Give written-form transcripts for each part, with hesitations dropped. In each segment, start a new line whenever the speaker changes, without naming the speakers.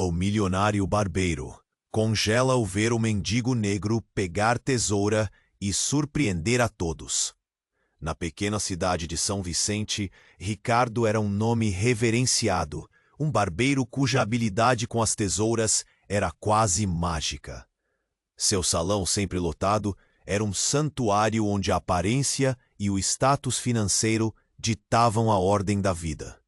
o milionário barbeiro. Congela ao ver o mendigo negro pegar tesoura e surpreender a todos. Na pequena cidade de São Vicente, Ricardo era um nome reverenciado, um barbeiro cuja habilidade com as tesouras era quase mágica. Seu salão, sempre lotado, era um santuário onde a aparência e o status financeiro ditavam a ordem da vida.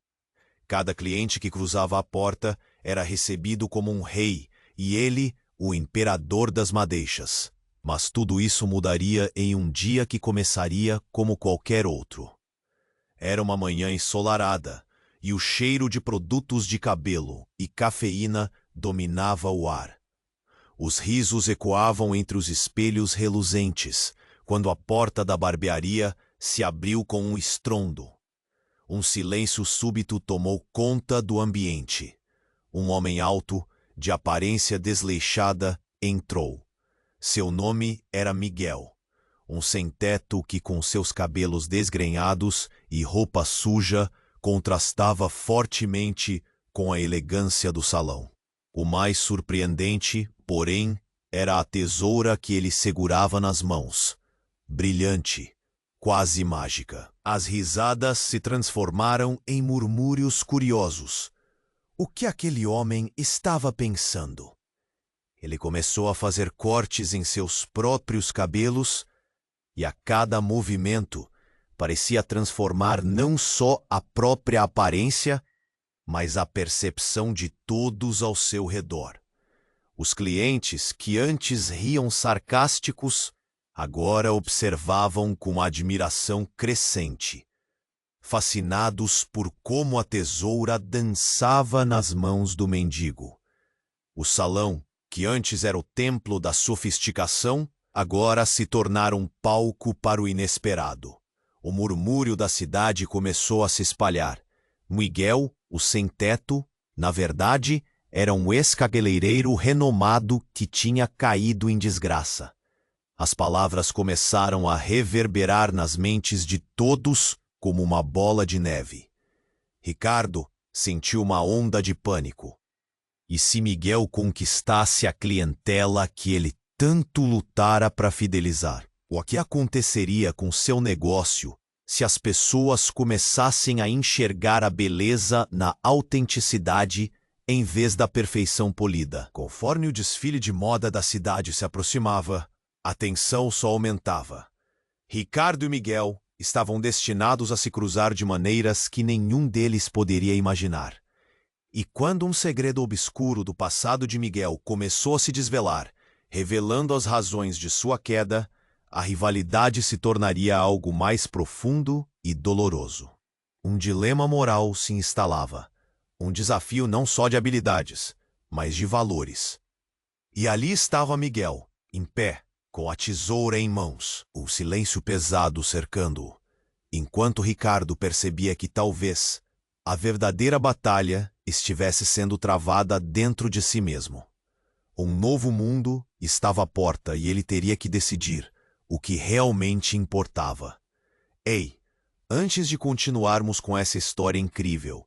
Cada cliente que cruzava a porta era recebido como um rei, e ele, o imperador das madeixas. Mas tudo isso mudaria em um dia que começaria como qualquer outro. Era uma manhã ensolarada, e o cheiro de produtos de cabelo e cafeína dominava o ar. Os risos ecoavam entre os espelhos reluzentes, quando a porta da barbearia se abriu com um estrondo. Um silêncio súbito tomou conta do ambiente. Um homem alto, de aparência desleixada, entrou. Seu nome era Miguel, um sem-teto que, com seus cabelos desgrenhados e roupa suja, contrastava fortemente com a elegância do salão. O mais surpreendente, porém, era a tesoura que ele segurava nas mãos, brilhante, quase mágica. As risadas se transformaram em murmúrios curiosos. O que aquele homem estava pensando? Ele começou a fazer cortes em seus próprios cabelos e a cada movimento parecia transformar não só a própria aparência, mas a percepção de todos ao seu redor. Os clientes, que antes riam sarcásticos, agora observavam com admiração crescente, fascinados por como a tesoura dançava nas mãos do mendigo. O salão, que antes era o templo da sofisticação, agora se tornara um palco para o inesperado. O murmúrio da cidade começou a se espalhar. Miguel, o sem-teto, na verdade, era um ex-cabeleireiro renomado que tinha caído em desgraça. As palavras começaram a reverberar nas mentes de todos como uma bola de neve. Ricardo sentiu uma onda de pânico. E se Miguel conquistasse a clientela que ele tanto lutara para fidelizar? O que aconteceria com seu negócio se as pessoas começassem a enxergar a beleza na autenticidade em vez da perfeição polida? Conforme o desfile de moda da cidade se aproximava, a tensão só aumentava. Ricardo e Miguel estavam destinados a se cruzar de maneiras que nenhum deles poderia imaginar. E quando um segredo obscuro do passado de Miguel começou a se desvelar, revelando as razões de sua queda, a rivalidade se tornaria algo mais profundo e doloroso. Um dilema moral se instalava, um desafio não só de habilidades, mas de valores. E ali estava Miguel, em pé, com a tesoura em mãos, o silêncio pesado cercando-o, enquanto Ricardo percebia que talvez a verdadeira batalha estivesse sendo travada dentro de si mesmo. Um novo mundo estava à porta e ele teria que decidir o que realmente importava. Ei, antes de continuarmos com essa história incrível,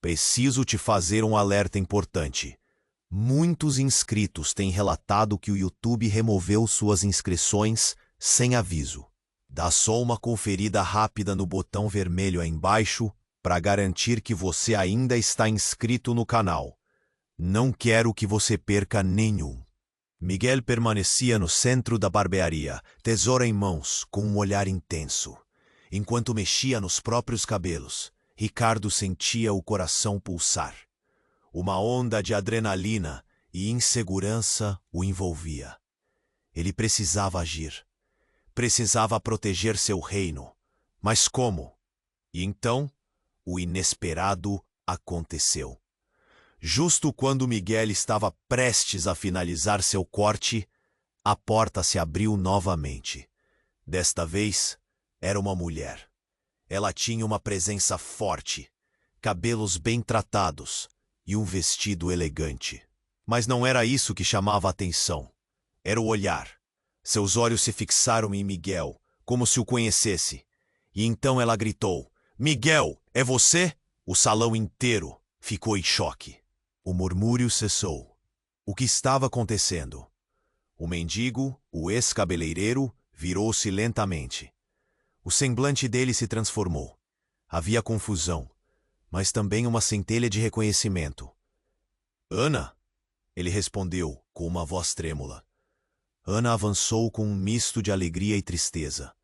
preciso te fazer um alerta importante. Muitos inscritos têm relatado que o YouTube removeu suas inscrições sem aviso. Dá só uma conferida rápida no botão vermelho aí embaixo para garantir que você ainda está inscrito no canal. Não quero que você perca nenhum. Miguel permanecia no centro da barbearia, tesoura em mãos, com um olhar intenso. Enquanto mexia nos próprios cabelos, Ricardo sentia o coração pulsar. Uma onda de adrenalina e insegurança o envolvia. Ele precisava agir. Precisava proteger seu reino. Mas como? E então, o inesperado aconteceu. Justo quando Miguel estava prestes a finalizar seu corte, a porta se abriu novamente. Desta vez, era uma mulher. Ela tinha uma presença forte, cabelos bem tratados e um vestido elegante. Mas não era isso que chamava a atenção. Era o olhar. Seus olhos se fixaram em Miguel, como se o conhecesse. E então ela gritou: "Miguel, é você?" O salão inteiro ficou em choque. O murmúrio cessou. O que estava acontecendo? O mendigo, o ex-cabeleireiro, virou-se lentamente. O semblante dele se transformou. Havia confusão, mas também uma centelha de reconhecimento. Ana! Ele respondeu com uma voz trêmula. Ana avançou com um misto de alegria e tristeza.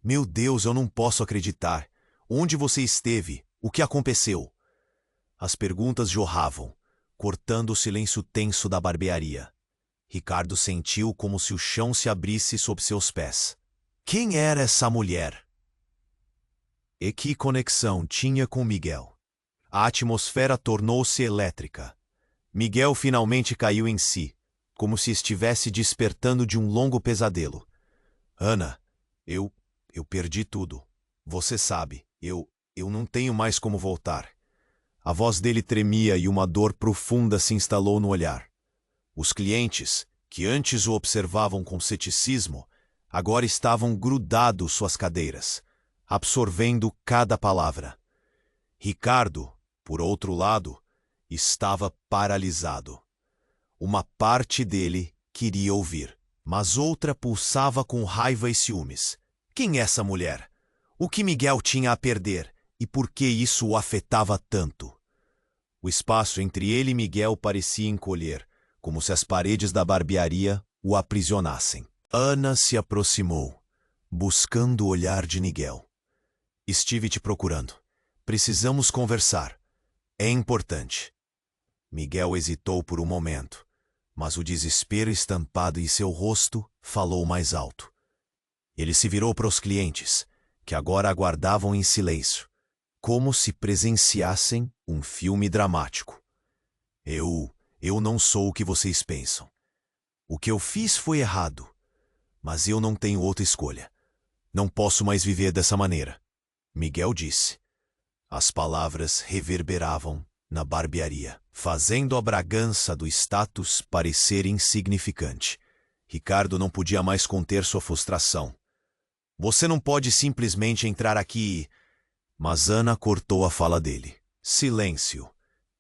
Meu Deus, eu não posso acreditar. Onde você esteve? O que aconteceu? As perguntas jorravam, cortando o silêncio tenso da barbearia. Ricardo sentiu como se o chão se abrisse sob seus pés. Quem era essa mulher? E que conexão tinha com Miguel? A atmosfera tornou-se elétrica. Miguel finalmente caiu em si, como se estivesse despertando de um longo pesadelo. Ana, eu perdi tudo. Você sabe, eu não tenho mais como voltar. A voz dele tremia e uma dor profunda se instalou no olhar. Os clientes, que antes o observavam com ceticismo, agora estavam grudados suas cadeiras, absorvendo cada palavra. Ricardo, por outro lado, estava paralisado. Uma parte dele queria ouvir, mas outra pulsava com raiva e ciúmes. Quem é essa mulher? O que Miguel tinha a perder e por que isso o afetava tanto? O espaço entre ele e Miguel parecia encolher, como se as paredes da barbearia o aprisionassem. Ana se aproximou, buscando o olhar de Miguel. Estive te procurando. Precisamos conversar. É importante. Miguel hesitou por um momento, mas o desespero estampado em seu rosto falou mais alto. Ele se virou para os clientes, que agora aguardavam em silêncio, como se presenciassem um filme dramático. Eu não sou o que vocês pensam. O que eu fiz foi errado, mas eu não tenho outra escolha. Não posso mais viver dessa maneira, Miguel disse. As palavras reverberavam na barbearia, fazendo a bragança do status parecer insignificante. Ricardo não podia mais conter sua frustração. Você não pode simplesmente entrar aqui e... Mas Ana cortou a fala dele. Silêncio.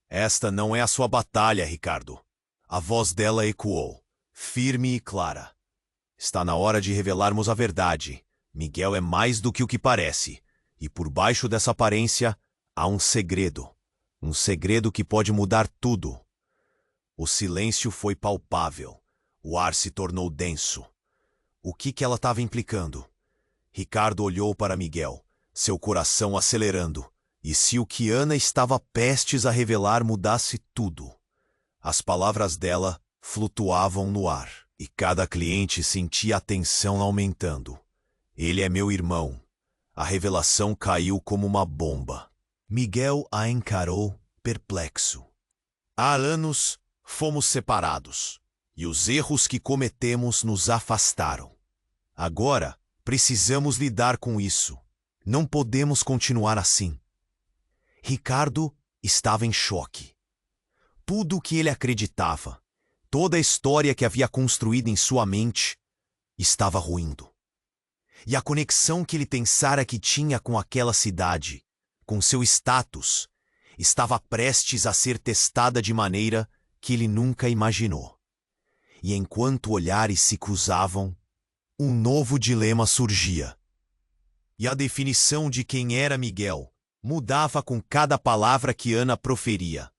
Esta não é a sua batalha, Ricardo. A voz dela ecoou, firme e clara. Está na hora de revelarmos a verdade. Miguel é mais do que o que parece. E por baixo dessa aparência, há um segredo. Um segredo que pode mudar tudo. O silêncio foi palpável. O ar se tornou denso. O que ela estava implicando? Ricardo olhou para Miguel, seu coração acelerando. E se o que Ana estava prestes a revelar mudasse tudo? As palavras dela flutuavam no ar, e cada cliente sentia a tensão aumentando. Ele é meu irmão. A revelação caiu como uma bomba. Miguel a encarou, perplexo. Há anos fomos separados, e os erros que cometemos nos afastaram. Agora precisamos lidar com isso. Não podemos continuar assim. Ricardo estava em choque. Tudo o que ele acreditava, toda a história que havia construído em sua mente, estava ruindo. E a conexão que ele pensara que tinha com aquela cidade, com seu status, estava prestes a ser testada de maneira que ele nunca imaginou. E enquanto olhares se cruzavam, um novo dilema surgia. E a definição de quem era Miguel mudava com cada palavra que Ana proferia.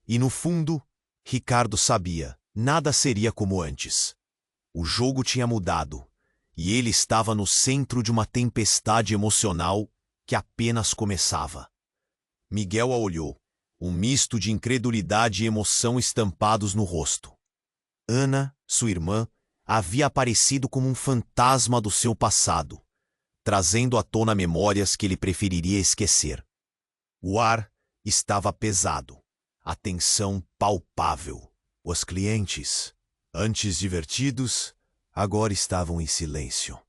E no fundo, Ricardo sabia, nada seria como antes. O jogo tinha mudado. E ele estava no centro de uma tempestade emocional que apenas começava. Miguel a olhou, um misto de incredulidade e emoção estampados no rosto. Ana, sua irmã, havia aparecido como um fantasma do seu passado, trazendo à tona memórias que ele preferiria esquecer. O ar estava pesado, a tensão palpável. Os clientes, antes divertidos, agora estavam em silêncio,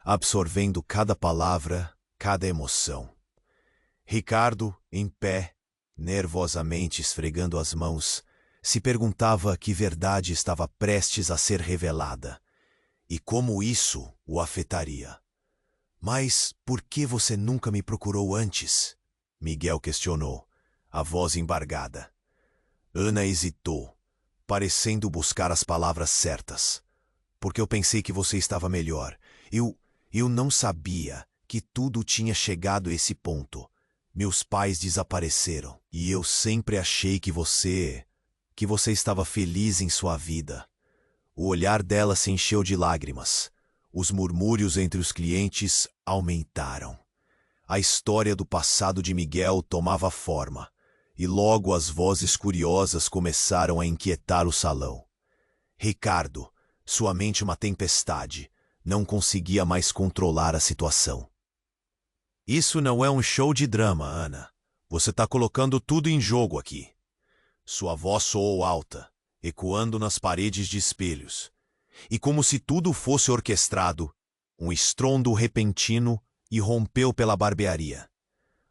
absorvendo cada palavra, cada emoção. Ricardo, em pé, nervosamente esfregando as mãos, se perguntava que verdade estava prestes a ser revelada e como isso o afetaria. Mas por que você nunca me procurou antes? Miguel questionou, a voz embargada. Ana hesitou, parecendo buscar as palavras certas. Porque eu pensei que você estava melhor. Eu não sabia que tudo tinha chegado a esse ponto. Meus pais desapareceram e eu sempre achei que você estava feliz em sua vida. O olhar dela se encheu de lágrimas. Os murmúrios entre os clientes aumentaram. A história do passado de Miguel tomava forma, e logo as vozes curiosas começaram a inquietar o salão. Ricardo, sua mente uma tempestade, não conseguia mais controlar a situação. Isso não é um show de drama, Ana. Você está colocando tudo em jogo aqui. Sua voz soou alta, ecoando nas paredes de espelhos. E como se tudo fosse orquestrado, um estrondo repentino irrompeu pela barbearia.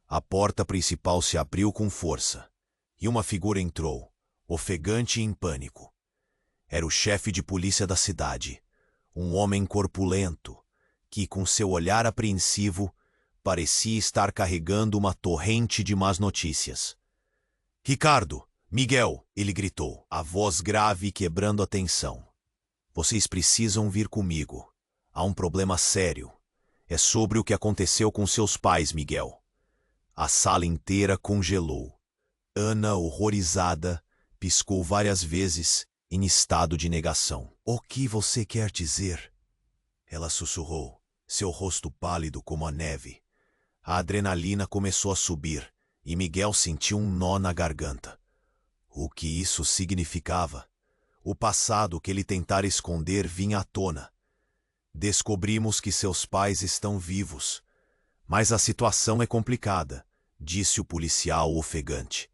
A porta principal se abriu com força, e uma figura entrou, ofegante e em pânico. Era o chefe de polícia da cidade, um homem corpulento, que, com seu olhar apreensivo, parecia estar carregando uma torrente de más notícias. Ricardo, Miguel, ele gritou, a voz grave quebrando a tensão. Vocês precisam vir comigo. Há um problema sério. É sobre o que aconteceu com seus pais, Miguel. A sala inteira congelou. Ana, horrorizada, piscou várias vezes, em estado de negação. O que você quer dizer? Ela sussurrou, seu rosto pálido como a neve. A adrenalina começou a subir, e Miguel sentiu um nó na garganta. O que isso significava? O passado que ele tentara esconder vinha à tona. Descobrimos que seus pais estão vivos. Mas a situação é complicada, disse o policial ofegante.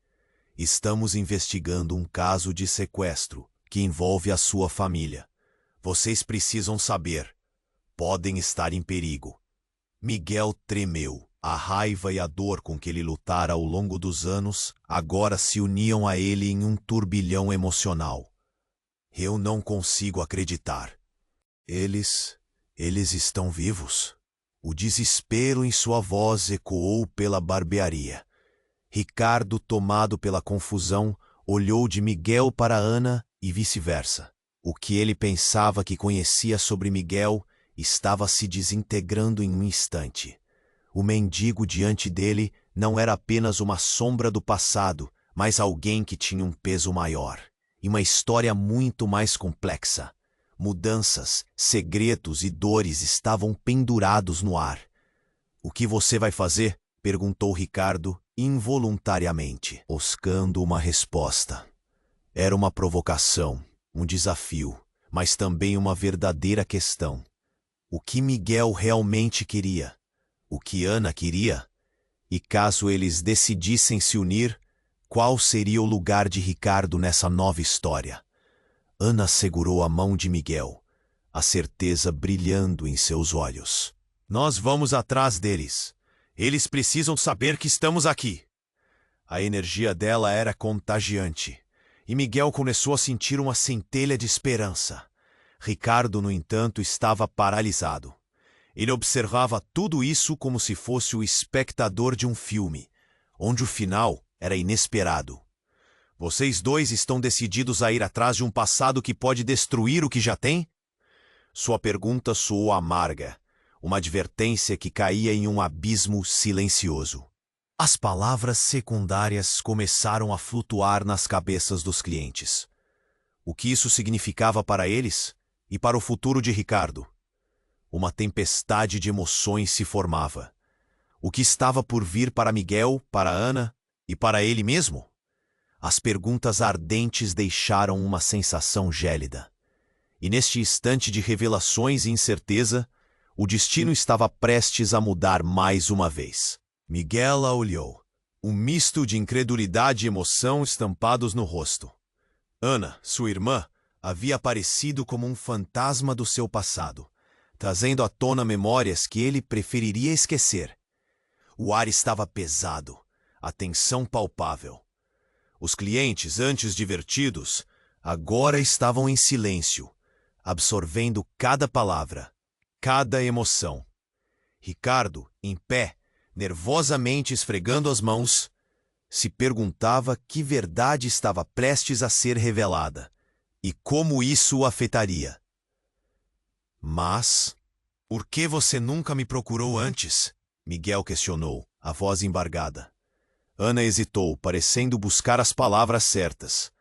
Estamos investigando um caso de sequestro que envolve a sua família. Vocês precisam saber. Podem estar em perigo. Miguel tremeu. A raiva e a dor com que ele lutara ao longo dos anos agora se uniam a ele em um turbilhão emocional. Eu não consigo acreditar. Eles estão vivos? O desespero em sua voz ecoou pela barbearia. Ricardo, tomado pela confusão, olhou de Miguel para Ana e vice-versa. O que ele pensava que conhecia sobre Miguel estava se desintegrando em um instante. O mendigo diante dele não era apenas uma sombra do passado, mas alguém que tinha um peso maior e uma história muito mais complexa. Mudanças, segredos e dores estavam pendurados no ar. O que você vai fazer? Perguntou Ricardo involuntariamente, buscando uma resposta. Era uma provocação, um desafio, mas também uma verdadeira questão. O que Miguel realmente queria? O que Ana queria? E caso eles decidissem se unir, qual seria o lugar de Ricardo nessa nova história? Ana segurou a mão de Miguel, a certeza brilhando em seus olhos. Nós vamos atrás deles. Eles precisam saber que estamos aqui. A energia dela era contagiante, e Miguel começou a sentir uma centelha de esperança. Ricardo, no entanto, estava paralisado. Ele observava tudo isso como se fosse o espectador de um filme, onde o final era inesperado. Vocês dois estão decididos a ir atrás de um passado que pode destruir o que já tem? Sua pergunta soou amarga, uma advertência que caía em um abismo silencioso. As palavras secundárias começaram a flutuar nas cabeças dos clientes. O que isso significava para eles e para o futuro de Ricardo? Uma tempestade de emoções se formava. O que estava por vir para Miguel, para Ana e para ele mesmo? As perguntas ardentes deixaram uma sensação gélida. E neste instante de revelações e incerteza, o destino estava prestes a mudar mais uma vez. Miguel a olhou, um misto de incredulidade e emoção estampados no rosto. Ana, sua irmã, havia aparecido como um fantasma do seu passado, trazendo à tona memórias que ele preferiria esquecer. O ar estava pesado, a tensão palpável. Os clientes, antes divertidos, agora estavam em silêncio, absorvendo cada palavra, cada emoção. Ricardo, em pé, nervosamente esfregando as mãos, se perguntava que verdade estava prestes a ser revelada e como isso o afetaria. Mas, por que você nunca me procurou antes? Miguel questionou, a voz embargada. Ana hesitou, parecendo buscar as palavras certas.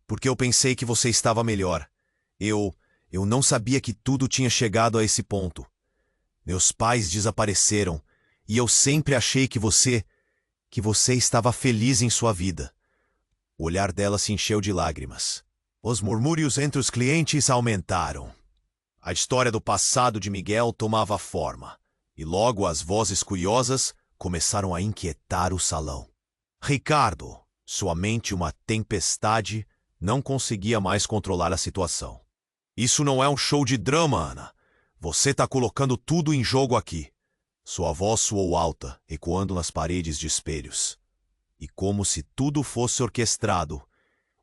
Porque eu pensei que você estava melhor. Eu não sabia que tudo tinha chegado a esse ponto. Meus pais desapareceram e eu sempre achei que você estava feliz em sua vida. O olhar dela se encheu de lágrimas. Os murmúrios entre os clientes aumentaram. A história do passado de Miguel tomava forma, e logo as vozes curiosas começaram a inquietar o salão. Ricardo, sua mente uma tempestade, não conseguia mais controlar a situação. Isso não é um show de drama, Ana. Você está colocando tudo em jogo aqui. Sua voz soou alta, ecoando nas paredes de espelhos. E como se tudo fosse orquestrado,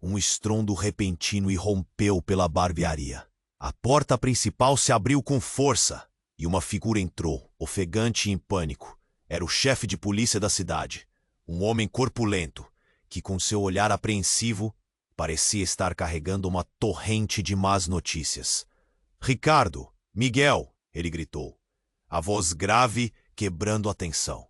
um estrondo repentino irrompeu pela barbearia. A porta principal se abriu com força e uma figura entrou, ofegante e em pânico. Era o chefe de polícia da cidade, um homem corpulento, que com seu olhar apreensivo parecia estar carregando uma torrente de más notícias. Ricardo, Miguel, ele gritou, a voz grave quebrando a tensão.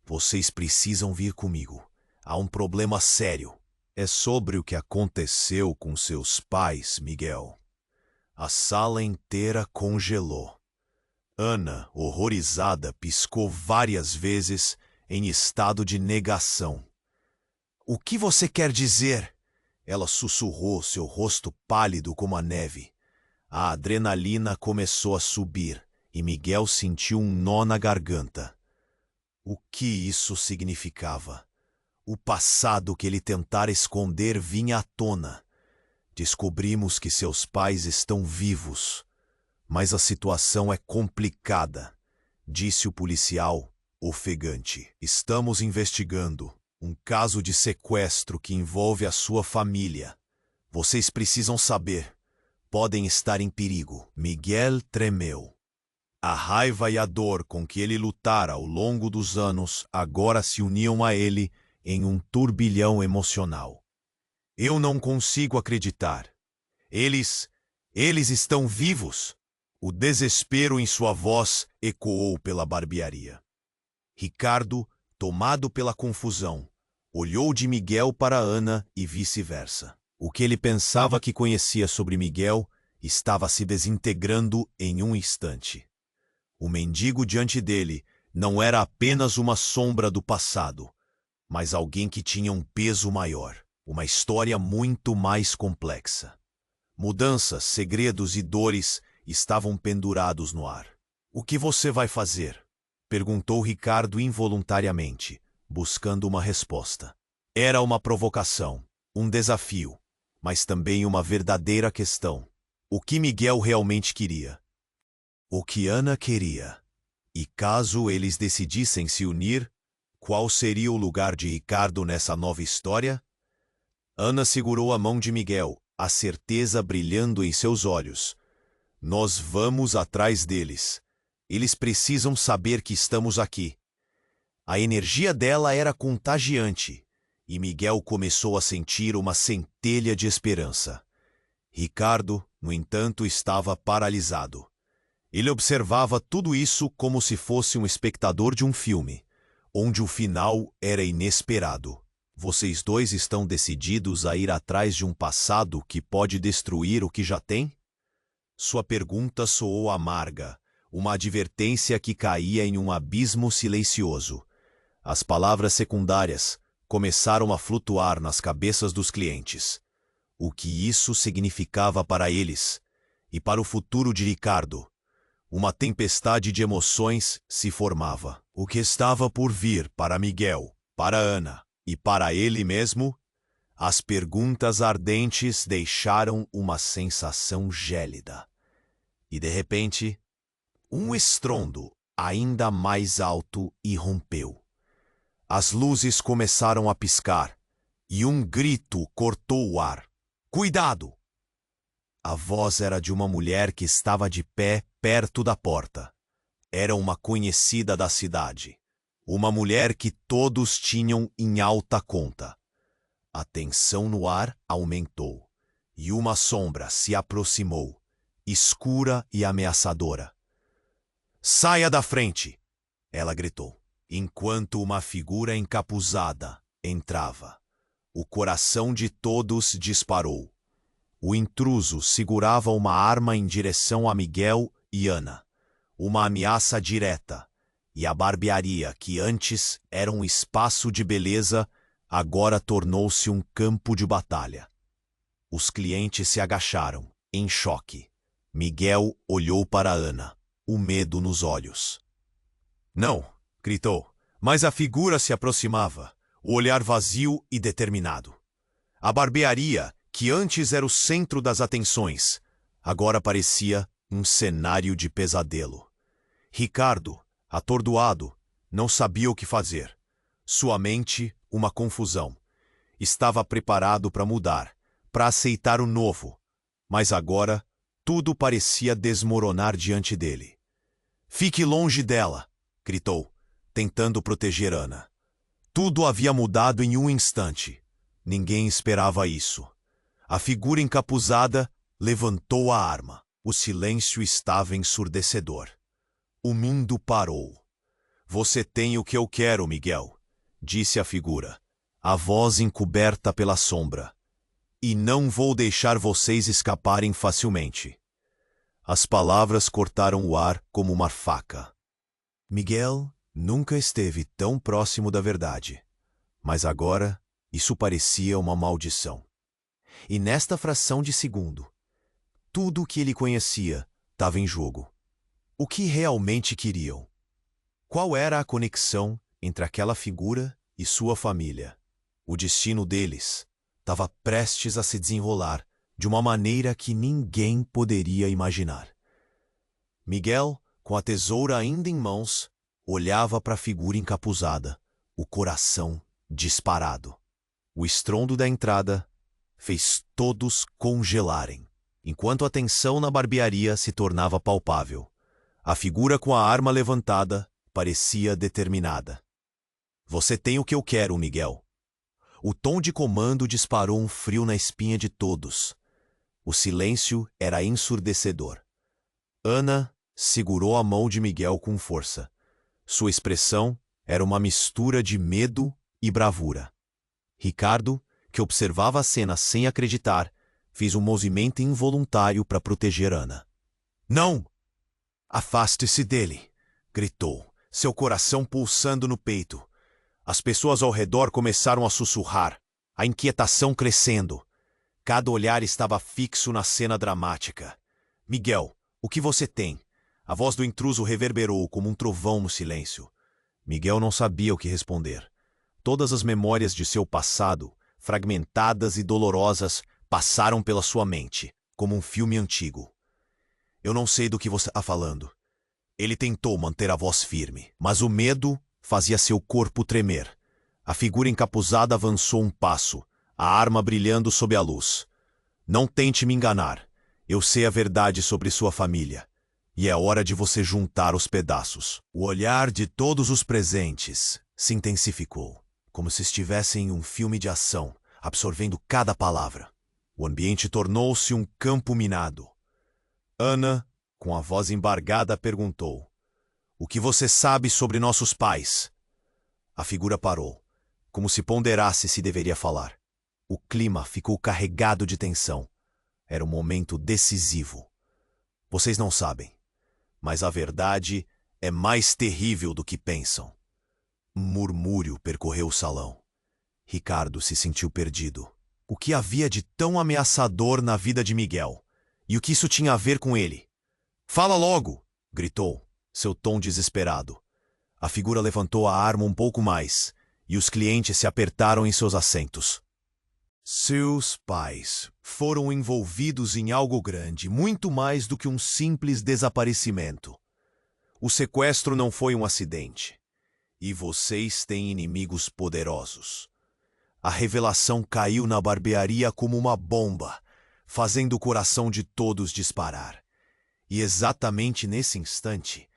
Vocês precisam vir comigo. Há um problema sério. É sobre o que aconteceu com seus pais, Miguel. A sala inteira congelou. Ana, horrorizada, piscou várias vezes em estado de negação. O que você quer dizer? Ela sussurrou, seu rosto pálido como a neve. A adrenalina começou a subir e Miguel sentiu um nó na garganta. O que isso significava? O passado que ele tentara esconder vinha à tona. Descobrimos que seus pais estão vivos, mas a situação é complicada, disse o policial, ofegante. Estamos investigando um caso de sequestro que envolve a sua família. Vocês precisam saber. Podem estar em perigo. Miguel tremeu. A raiva e a dor com que ele lutara ao longo dos anos agora se uniam a ele em um turbilhão emocional. Eu não consigo acreditar. Eles estão vivos. O desespero em sua voz ecoou pela barbearia. Ricardo, tomado pela confusão, olhou de Miguel para Ana e vice-versa. O que ele pensava que conhecia sobre Miguel estava se desintegrando em um instante. O mendigo diante dele não era apenas uma sombra do passado, mas alguém que tinha um peso maior, uma história muito mais complexa. Mudanças, segredos e dores estavam pendurados no ar. O que você vai fazer? Perguntou Ricardo involuntariamente, buscando uma resposta. Era uma provocação, um desafio, mas também uma verdadeira questão. O que Miguel realmente queria? O que Ana queria? E caso eles decidissem se unir, qual seria o lugar de Ricardo nessa nova história? Ana segurou a mão de Miguel, a certeza brilhando em seus olhos. Nós vamos atrás deles. Eles precisam saber que estamos aqui. A energia dela era contagiante, e Miguel começou a sentir uma centelha de esperança. Ricardo, no entanto, estava paralisado. Ele observava tudo isso como se fosse um espectador de um filme, onde o final era inesperado. Vocês dois estão decididos a ir atrás de um passado que pode destruir o que já tem? Sua pergunta soou amarga, uma advertência que caía em um abismo silencioso. As palavras secundárias começaram a flutuar nas cabeças dos clientes. O que isso significava para eles e para o futuro de Ricardo? Uma tempestade de emoções se formava. O que estava por vir para Miguel, para Ana e para ele mesmo? As perguntas ardentes deixaram uma sensação gélida. E de repente, um estrondo ainda mais alto irrompeu. As luzes começaram a piscar e um grito cortou o ar. Cuidado! A voz era de uma mulher que estava de pé perto da porta. Era uma conhecida da cidade, Uma mulher que todos tinham em alta conta. A tensão no ar aumentou, e uma sombra se aproximou, escura e ameaçadora. "Saia da frente!" ela gritou, enquanto uma figura encapuzada entrava. O coração de todos disparou. O intruso segurava uma arma em direção a Miguel e Ana, uma ameaça direta, e a barbearia, que antes era um espaço de beleza, agora tornou-se um campo de batalha. Os clientes se agacharam, em choque. Miguel olhou para Ana, o medo nos olhos. "Não!" gritou, mas a figura se aproximava, o olhar vazio e determinado. A barbearia, que antes era o centro das atenções, agora parecia um cenário de pesadelo. Ricardo, atordoado, não sabia o que fazer. Sua mente, uma confusão. Estava preparado para mudar, para aceitar o novo, mas agora tudo parecia desmoronar diante dele. "Fique longe dela!" gritou, tentando proteger Ana. Tudo havia mudado em um instante. Ninguém esperava isso. A figura encapuzada levantou a arma. O silêncio estava ensurdecedor. O mundo parou. "Você tem o que eu quero, Miguel", disse a figura, a voz encoberta pela sombra. "E não vou deixar vocês escaparem facilmente." As palavras cortaram o ar como uma faca. Miguel nunca esteve tão próximo da verdade, mas agora isso parecia uma maldição. E nesta fração de segundo, tudo o que ele conhecia estava em jogo. O que realmente queriam? Qual era a conexão entre aquela figura e sua família? O destino deles estava prestes a se desenrolar de uma maneira que ninguém poderia imaginar. Miguel, com a tesoura ainda em mãos, olhava para a figura encapuzada, o coração disparado. O estrondo da entrada fez todos congelarem, enquanto a tensão na barbearia se tornava palpável. A figura com a arma levantada parecia determinada. "Você tem o que eu quero, Miguel." O tom de comando disparou um frio na espinha de todos. O silêncio era ensurdecedor. Ana segurou a mão de Miguel com força. Sua expressão era uma mistura de medo e bravura. Ricardo, que observava a cena sem acreditar, fez um movimento involuntário para proteger Ana. "Não! Afaste-se dele!" gritou, seu coração pulsando no peito. As pessoas ao redor começaram a sussurrar, a inquietação crescendo. Cada olhar estava fixo na cena dramática. "Miguel, o que você tem?" A voz do intruso reverberou como um trovão no silêncio. Miguel não sabia o que responder. Todas as memórias de seu passado, fragmentadas e dolorosas, passaram pela sua mente, como um filme antigo. "Eu não sei do que você está falando." Ele tentou manter a voz firme, mas o medo fazia seu corpo tremer. A figura encapuzada avançou um passo, a arma brilhando sob a luz. "Não tente me enganar. Eu sei a verdade sobre sua família. E é hora de você juntar os pedaços." O olhar de todos os presentes se intensificou, como se estivessem em um filme de ação, absorvendo cada palavra. O ambiente tornou-se um campo minado. Ana, com a voz embargada, perguntou: "O que você sabe sobre nossos pais?" A figura parou, como se ponderasse se deveria falar. O clima ficou carregado de tensão. Era um momento decisivo. "Vocês não sabem, mas a verdade é mais terrível do que pensam." Um murmúrio percorreu o salão. Ricardo se sentiu perdido. O que havia de tão ameaçador na vida de Miguel? E o que isso tinha a ver com ele? "Fala logo!" gritou, seu tom desesperado. A figura levantou a arma um pouco mais, e os clientes se apertaram em seus assentos. Seus pais foram envolvidos em algo grande, muito mais do que um simples desaparecimento. O sequestro não foi um acidente. E vocês têm inimigos poderosos. A revelação caiu na barbearia como uma bomba, fazendo o coração de todos disparar. E exatamente nesse instante,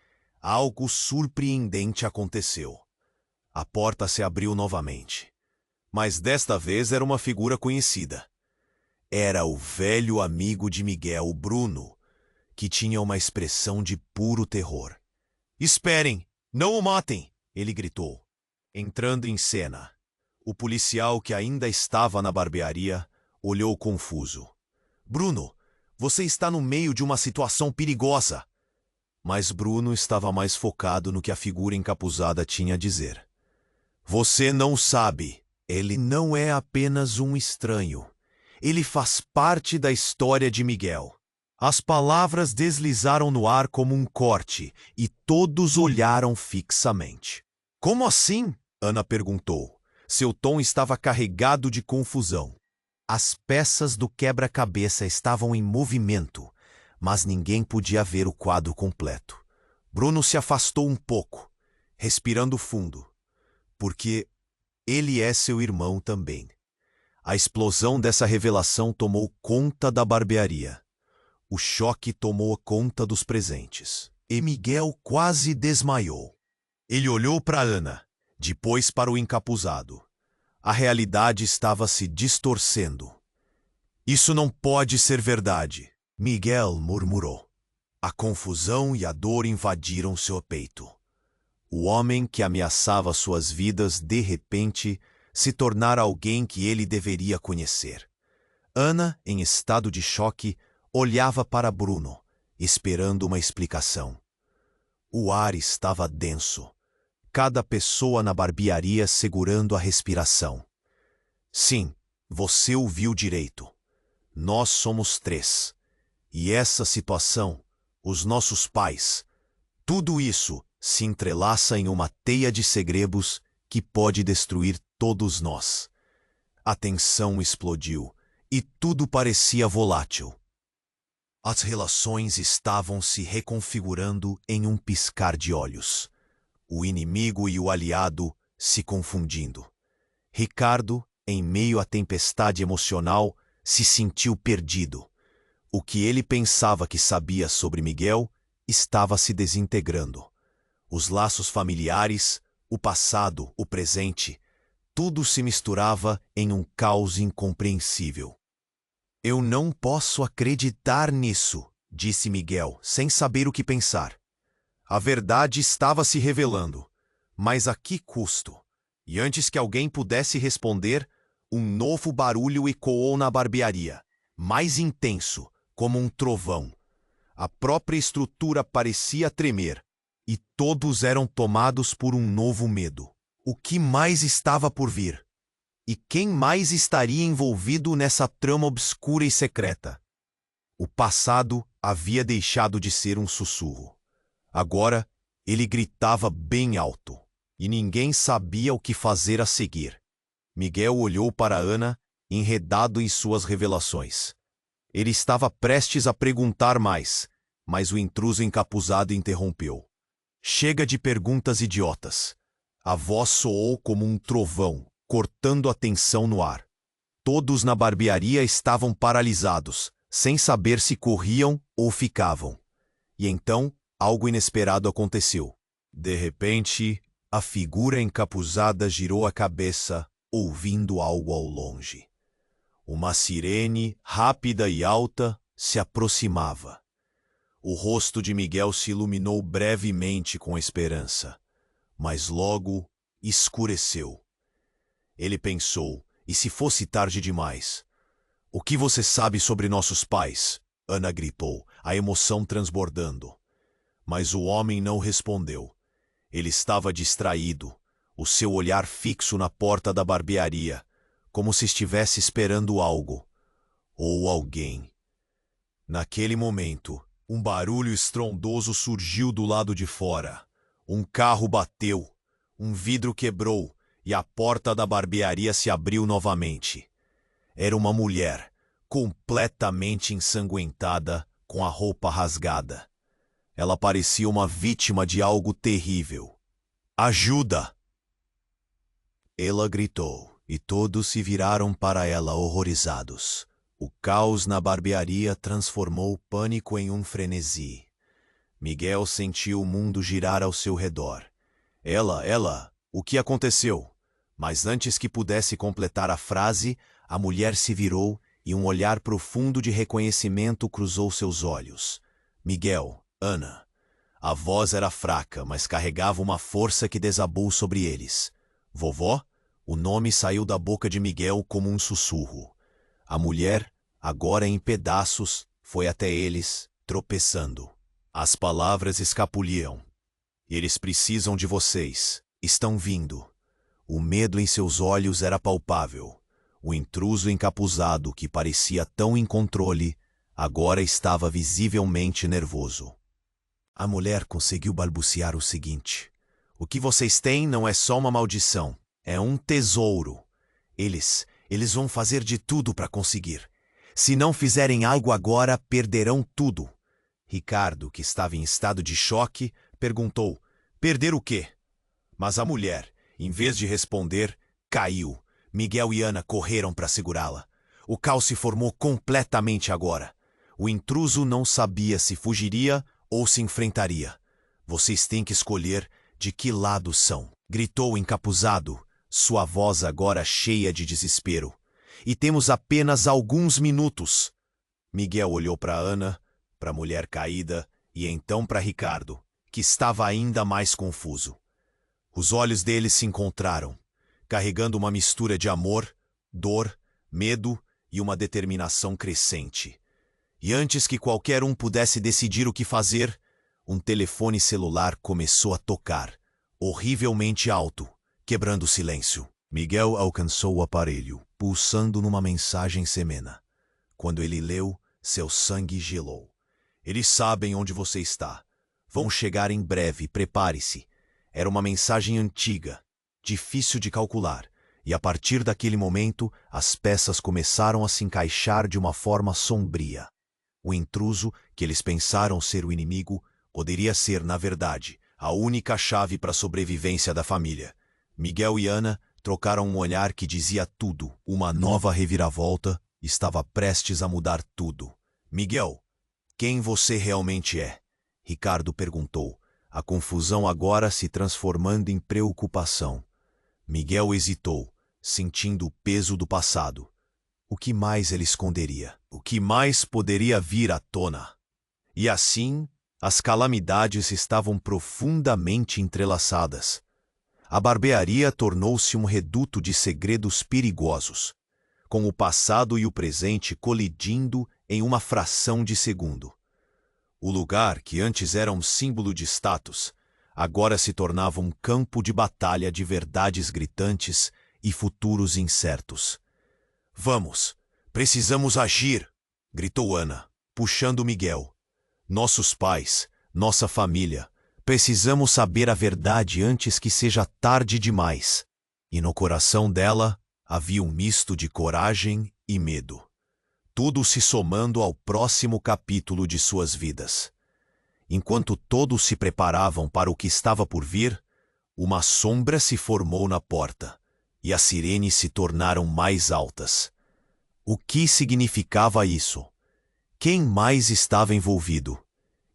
algo surpreendente aconteceu. A porta se abriu novamente. Mas desta vez era uma figura conhecida. Era o velho amigo de Miguel, Bruno, que tinha uma expressão de puro terror. "Esperem! Não o matem!" ele gritou. Entrando em cena, o policial que ainda estava na barbearia olhou confuso. "Bruno, você está no meio de uma situação perigosa." Mas Bruno estava mais focado no que a figura encapuzada tinha a dizer. "Você não sabe. Ele não é apenas um estranho. Ele faz parte da história de Miguel." As palavras deslizaram no ar como um corte e todos olharam fixamente. "Como assim?" Ana perguntou. Seu tom estava carregado de confusão. As peças do quebra-cabeça estavam em movimento, mas ninguém podia ver o quadro completo. Bruno se afastou um pouco, respirando fundo, porque ele é seu irmão também. A explosão dessa revelação tomou conta da barbearia. O choque tomou conta dos presentes. E Miguel quase desmaiou. Ele olhou para Ana, depois para o encapuzado. A realidade estava se distorcendo. "Isso não pode ser verdade", Miguel murmurou. A confusão e a dor invadiram seu peito. O homem que ameaçava suas vidas, de repente, se tornara alguém que ele deveria conhecer. Ana, em estado de choque, olhava para Bruno, esperando uma explicação. O ar estava denso. Cada pessoa na barbearia segurando a respiração. "Sim, você ouviu direito. Nós somos 3. E essa situação, os nossos pais, tudo isso se entrelaça em uma teia de segredos que pode destruir todos nós." A tensão explodiu e tudo parecia volátil. As relações estavam se reconfigurando em um piscar de olhos. O inimigo e o aliado se confundindo. Ricardo, em meio à tempestade emocional, se sentiu perdido. O que ele pensava que sabia sobre Miguel estava se desintegrando. Os laços familiares, o passado, o presente, tudo se misturava em um caos incompreensível. "Eu não posso acreditar nisso", disse Miguel, sem saber o que pensar. A verdade estava se revelando, mas a que custo? E antes que alguém pudesse responder, um novo barulho ecoou na barbearia, mais intenso, como um trovão. A própria estrutura parecia tremer, e todos eram tomados por um novo medo. O que mais estava por vir? E quem mais estaria envolvido nessa trama obscura e secreta? O passado havia deixado de ser um sussurro. Agora, ele gritava bem alto, e ninguém sabia o que fazer a seguir. Miguel olhou para Ana, enredado em suas revelações. Ele estava prestes a perguntar mais, mas o intruso encapuzado interrompeu. "Chega de perguntas idiotas." A voz soou como um trovão, cortando a tensão no ar. Todos na barbearia estavam paralisados, sem saber se corriam ou ficavam. E então, algo inesperado aconteceu. De repente, a figura encapuzada girou a cabeça, ouvindo algo ao longe. Uma sirene, rápida e alta, se aproximava. O rosto de Miguel se iluminou brevemente com esperança, mas logo escureceu. Ele pensou, e se fosse tarde demais? "O que você sabe sobre nossos pais?" Ana gritou, a emoção transbordando. Mas o homem não respondeu. Ele estava distraído, o seu olhar fixo na porta da barbearia, como se estivesse esperando algo, ou alguém. Naquele momento, um barulho estrondoso surgiu do lado de fora. Um carro bateu, um vidro quebrou e a porta da barbearia se abriu novamente. Era uma mulher, completamente ensanguentada, com a roupa rasgada. Ela parecia uma vítima de algo terrível. "Ajuda!" Ela gritou, e todos se viraram para ela horrorizados. O caos na barbearia transformou o pânico em um frenesi. Miguel sentiu o mundo girar ao seu redor. Ela, O que aconteceu? Mas antes que pudesse completar a frase, a mulher se virou e um olhar profundo de reconhecimento cruzou seus olhos. Miguel, Ana. A voz era fraca, mas carregava uma força que desabou sobre eles. Vovó? O nome saiu da boca de Miguel como um sussurro. A mulher, agora em pedaços, foi até eles, tropeçando. As palavras escapuliam. Eles precisam de vocês. Estão vindo. O medo em seus olhos era palpável. O intruso encapuzado, que parecia tão em controle, agora estava visivelmente nervoso. A mulher conseguiu balbuciar o seguinte: o que vocês têm não é só uma maldição, é um tesouro. Eles vão fazer de tudo para conseguir. Se não fizerem algo agora, perderão tudo. Ricardo, que estava em estado de choque, perguntou: perder o quê? Mas a mulher, em vez de responder, caiu. Miguel e Ana correram para segurá-la. O caos se formou completamente agora. O intruso não sabia se fugiria ou se enfrentaria. Vocês têm que escolher de que lado são, gritou o encapuzado, sua voz agora cheia de desespero. E temos apenas alguns minutos. Miguel olhou para Ana, para a mulher caída e então para Ricardo, que estava ainda mais confuso. Os olhos deles se encontraram, carregando uma mistura de amor, dor, medo e uma determinação crescente. E antes que qualquer um pudesse decidir o que fazer, um telefone celular começou a tocar, horrivelmente alto, quebrando o silêncio. Miguel alcançou o aparelho, pulsando numa mensagem semena. Quando ele leu, seu sangue gelou. Eles sabem onde você está. Vão chegar em breve, prepare-se. Era uma mensagem antiga, difícil de calcular, e a partir daquele momento, as peças começaram a se encaixar de uma forma sombria. O intruso, que eles pensaram ser o inimigo, poderia ser, na verdade, a única chave para a sobrevivência da família. Miguel e Ana trocaram um olhar que dizia tudo. Uma nova reviravolta estava prestes a mudar tudo. Miguel, quem você realmente é? Ricardo perguntou, a confusão agora se transformando em preocupação. Miguel hesitou, sentindo o peso do passado. O que mais ele esconderia? O que mais poderia vir à tona? E assim, as calamidades estavam profundamente entrelaçadas. A barbearia tornou-se um reduto de segredos perigosos, com o passado e o presente colidindo em uma fração de segundo. O lugar, que antes era um símbolo de status, agora se tornava um campo de batalha de verdades gritantes e futuros incertos. Vamos, precisamos agir, gritou Ana, puxando Miguel. Nossos pais, nossa família, precisamos saber a verdade antes que seja tarde demais. E no coração dela havia um misto de coragem e medo. Tudo se somando ao próximo capítulo de suas vidas. Enquanto todos se preparavam para o que estava por vir, uma sombra se formou na porta, e as sirenes se tornaram mais altas. O que significava isso? Quem mais estava envolvido?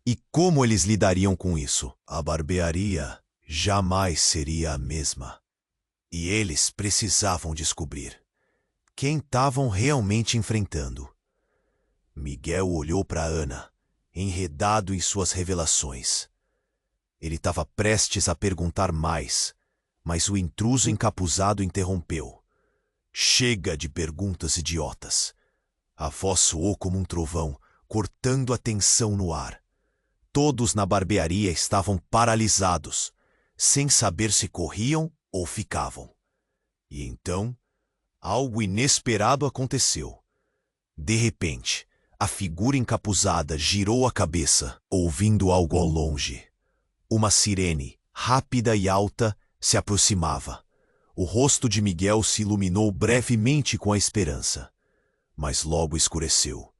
E como eles lidariam com isso? A barbearia jamais seria a mesma. E eles precisavam descobrir quem estavam realmente enfrentando. Miguel olhou para Ana, enredado em suas revelações. Ele estava prestes a perguntar mais, mas o intruso encapuzado interrompeu. Chega de perguntas idiotas. A voz soou como um trovão, cortando a tensão no ar. Todos na barbearia estavam paralisados, sem saber se corriam ou ficavam. E então, algo inesperado aconteceu. De repente, a figura encapuzada girou a cabeça, ouvindo algo ao longe. Uma sirene, rápida e alta, se aproximava. O rosto de Miguel se iluminou brevemente com a esperança. Mas logo escureceu.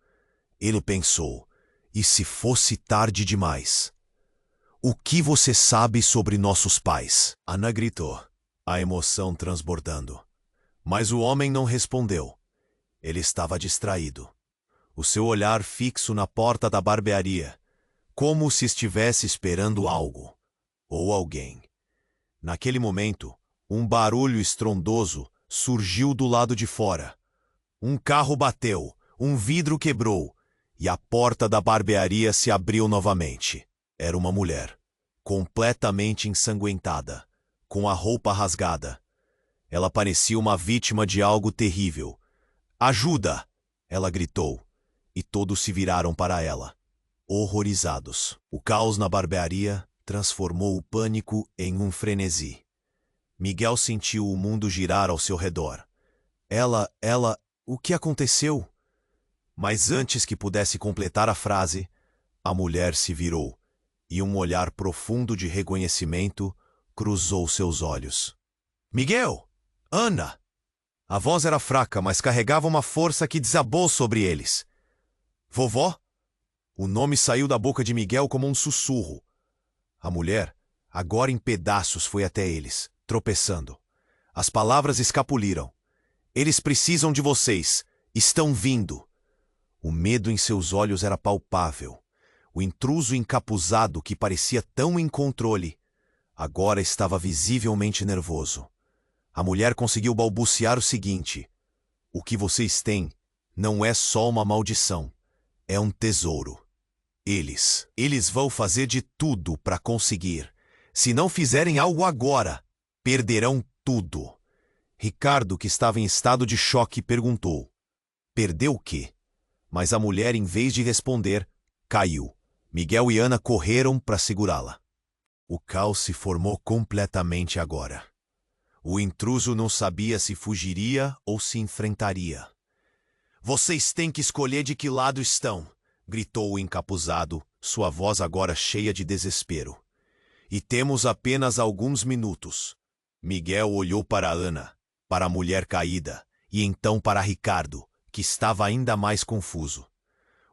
Ele pensou, e se fosse tarde demais? O que você sabe sobre nossos pais? Ana gritou, a emoção transbordando. Mas o homem não respondeu. Ele estava distraído. O seu olhar fixo na porta da barbearia, como se estivesse esperando algo, ou alguém. Naquele momento, Um barulho estrondoso surgiu do lado de fora. Um carro bateu, um vidro quebrou, e a porta da barbearia se abriu novamente. Era uma mulher, completamente ensanguentada, com a roupa rasgada. Ela parecia uma vítima de algo terrível. "Ajuda!" ela gritou, e todos se viraram para ela, horrorizados. O caos na barbearia transformou o pânico em um frenesi. Miguel sentiu o mundo girar ao seu redor. O que aconteceu? Mas antes que pudesse completar a frase, a mulher se virou, e um olhar profundo de reconhecimento cruzou seus olhos. "Miguel! Ana!" A voz era fraca, mas carregava uma força que desabou sobre eles. "Vovó?" O nome saiu da boca de Miguel como um sussurro. A mulher, agora em pedaços, foi até eles, tropeçando. As palavras escapuliram. "Eles precisam de vocês. Estão vindo." O medo em seus olhos era palpável. O intruso encapuzado, que parecia tão em controle, agora estava visivelmente nervoso. A mulher conseguiu balbuciar o seguinte: "O que vocês têm não é só uma maldição, é um tesouro. Eles vão fazer de tudo para conseguir. Se não fizerem algo agora, perderão tudo." Ricardo, que estava em estado de choque, perguntou: "Perdeu o quê?" Mas a mulher, em vez de responder, caiu. Miguel e Ana correram para segurá-la. O caos se formou completamente agora. O intruso não sabia se fugiria ou se enfrentaria. "Vocês têm que escolher de que lado estão", gritou o encapuzado, sua voz agora cheia de desespero. "E temos apenas alguns minutos." Miguel olhou para Ana, para a mulher caída, e então para Ricardo, que estava ainda mais confuso.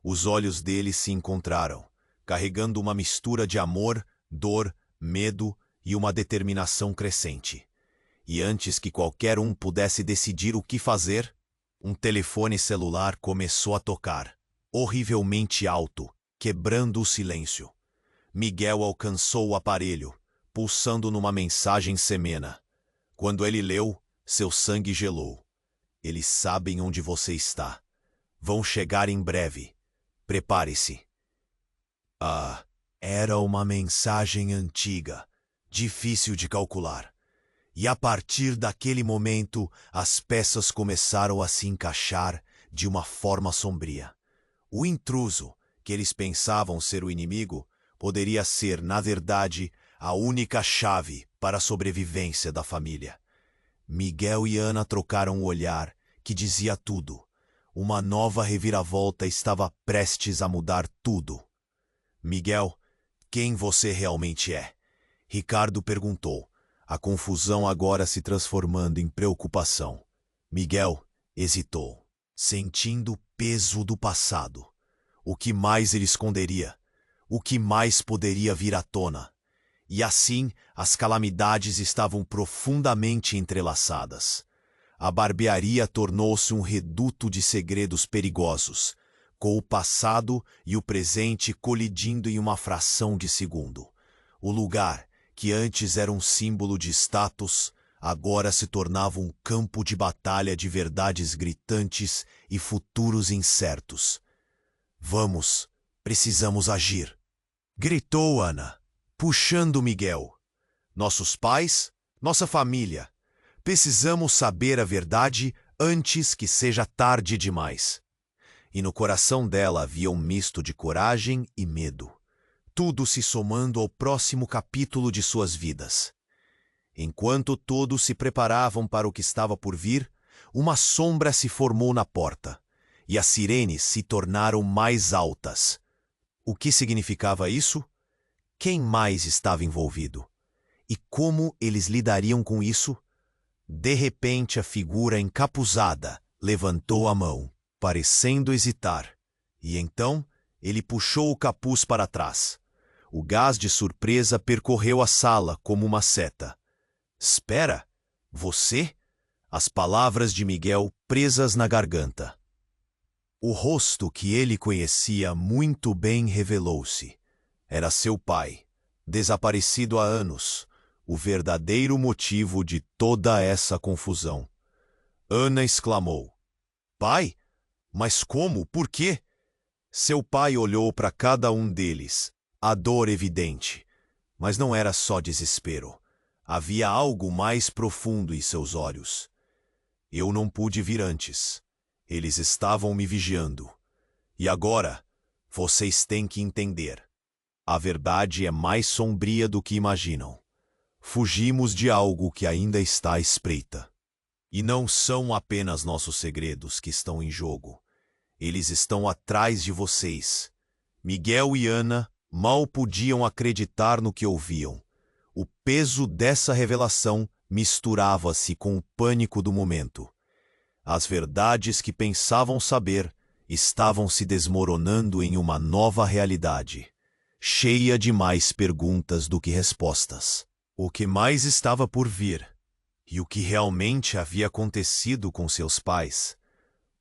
Os olhos dele se encontraram, carregando uma mistura de amor, dor, medo e uma determinação crescente. E antes que qualquer um pudesse decidir o que fazer, um telefone celular começou a tocar, horrivelmente alto, quebrando o silêncio. Miguel alcançou o aparelho, pulsando numa mensagem semena. Quando ele leu, seu sangue gelou. "Eles sabem onde você está. Vão chegar em breve. Prepare-se." Era uma mensagem antiga, difícil de calcular. E a partir daquele momento, as peças começaram a se encaixar de uma forma sombria. O intruso, que eles pensavam ser o inimigo, poderia ser, na verdade, a única chave para a sobrevivência da família. Miguel e Ana trocaram o olhar, que dizia tudo. Uma nova reviravolta estava prestes a mudar tudo. "Miguel, quem você realmente é?" Ricardo perguntou, a confusão agora se transformando em preocupação. Miguel hesitou, sentindo o peso do passado. O que mais ele esconderia? O que mais poderia vir à tona? E assim, as calamidades estavam profundamente entrelaçadas. A barbearia tornou-se um reduto de segredos perigosos, com o passado e o presente colidindo em uma fração de segundo. O lugar, que antes era um símbolo de status, agora se tornava um campo de batalha de verdades gritantes e futuros incertos. Precisamos agir!" gritou Ana, puxando Miguel. "Nossos pais, nossa família. Precisamos saber a verdade antes que seja tarde demais." E no coração dela havia um misto de coragem e medo, tudo se somando ao próximo capítulo de suas vidas. Enquanto todos se preparavam para o que estava por vir, uma sombra se formou na porta, e as sirenes se tornaram mais altas. O que significava isso? Quem mais estava envolvido? E como eles lidariam com isso? De repente, a figura encapuzada levantou a mão, parecendo hesitar, e então ele puxou o capuz para trás. O gás de surpresa percorreu a sala como uma seta. "Espera! Você?" As palavras de Miguel presas na garganta. O rosto que ele conhecia muito bem revelou-se. Era seu pai, desaparecido há anos, o verdadeiro motivo de toda essa confusão. Ana exclamou: Pai? Mas como? Por quê? Seu pai olhou para cada um deles, a dor evidente. Mas não era só desespero. Havia algo mais profundo em seus olhos. Eu não pude vir antes. Eles estavam me vigiando. E agora, vocês têm que entender. A verdade é mais sombria do que imaginam. Fugimos de algo que ainda está à espreita. E não são apenas nossos segredos que estão em jogo. Eles estão atrás de vocês. Miguel e Ana mal podiam acreditar no que ouviam. O peso dessa revelação misturava-se com o pânico do momento. As verdades que pensavam saber estavam se desmoronando em uma nova realidade, cheia de mais perguntas do que respostas. O que mais estava por vir? E o que realmente havia acontecido com seus pais?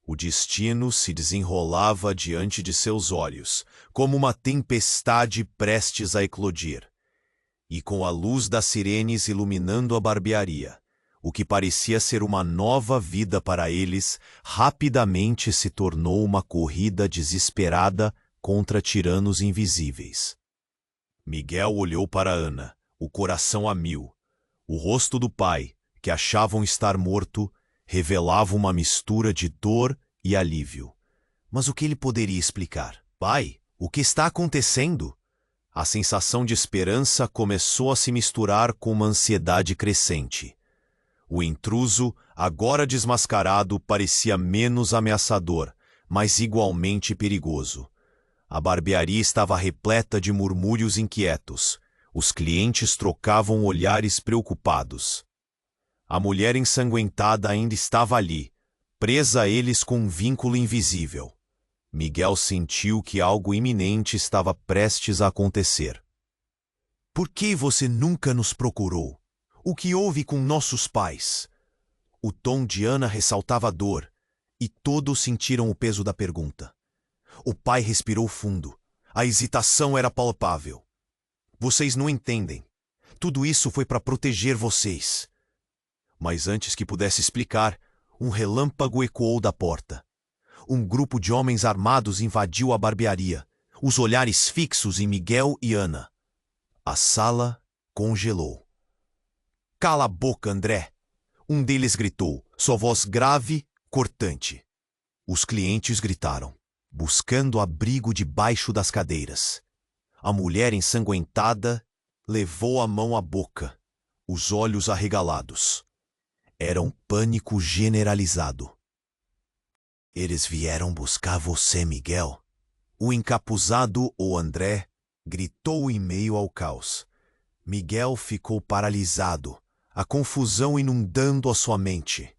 O destino se desenrolava diante de seus olhos, como uma tempestade prestes a eclodir. E com a luz das sirenes iluminando a barbearia, o que parecia ser uma nova vida para eles, rapidamente se tornou uma corrida desesperada contra tiranos invisíveis. Miguel olhou para Ana, o coração a mil. O rosto do pai, que achavam estar morto, revelava uma mistura de dor e alívio. Mas o que ele poderia explicar? Pai, o que está acontecendo? A sensação de esperança começou a se misturar com uma ansiedade crescente. O intruso, agora desmascarado, parecia menos ameaçador, mas igualmente perigoso. A barbearia estava repleta de murmúrios inquietos. Os clientes trocavam olhares preocupados. A mulher ensanguentada ainda estava ali, presa a eles com um vínculo invisível. Miguel sentiu que algo iminente estava prestes a acontecer. Por que você nunca nos procurou? O que houve com nossos pais? O tom de Ana ressaltava dor, e todos sentiram o peso da pergunta. O pai respirou fundo. A hesitação era palpável. Vocês não entendem. Tudo isso foi para proteger vocês. Mas antes que pudesse explicar, um relâmpago ecoou da porta. Um grupo de homens armados invadiu a barbearia, os olhares fixos em Miguel e Ana. A sala congelou. Cala a boca, André! Um deles gritou, sua voz grave, cortante. Os clientes gritaram, buscando abrigo debaixo das cadeiras. A mulher ensanguentada levou a mão à boca, os olhos arregalados. Era um pânico generalizado. Eles vieram buscar você, Miguel. O encapuzado, ou André, gritou em meio ao caos. Miguel ficou paralisado, a confusão inundando a sua mente.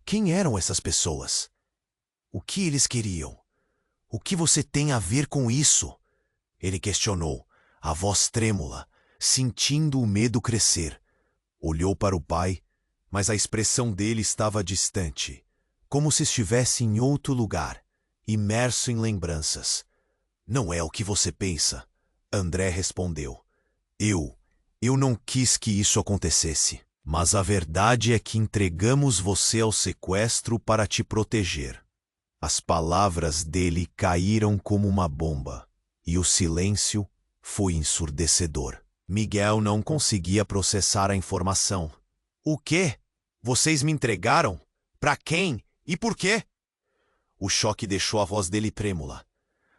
Quem eram essas pessoas? O que eles queriam? O que você tem a ver com isso? Ele questionou, a voz trêmula, sentindo o medo crescer. Olhou para o pai, mas a expressão dele estava distante, como se estivesse em outro lugar, imerso em lembranças. Não é o que você pensa, André respondeu. Eu não quis que isso acontecesse, mas a verdade é que entregamos você ao sequestro para te proteger. As palavras dele caíram como uma bomba, e o silêncio foi ensurdecedor. Miguel não conseguia processar a informação. O quê? Vocês me entregaram? Para quem? E por quê? O choque deixou a voz dele trêmula.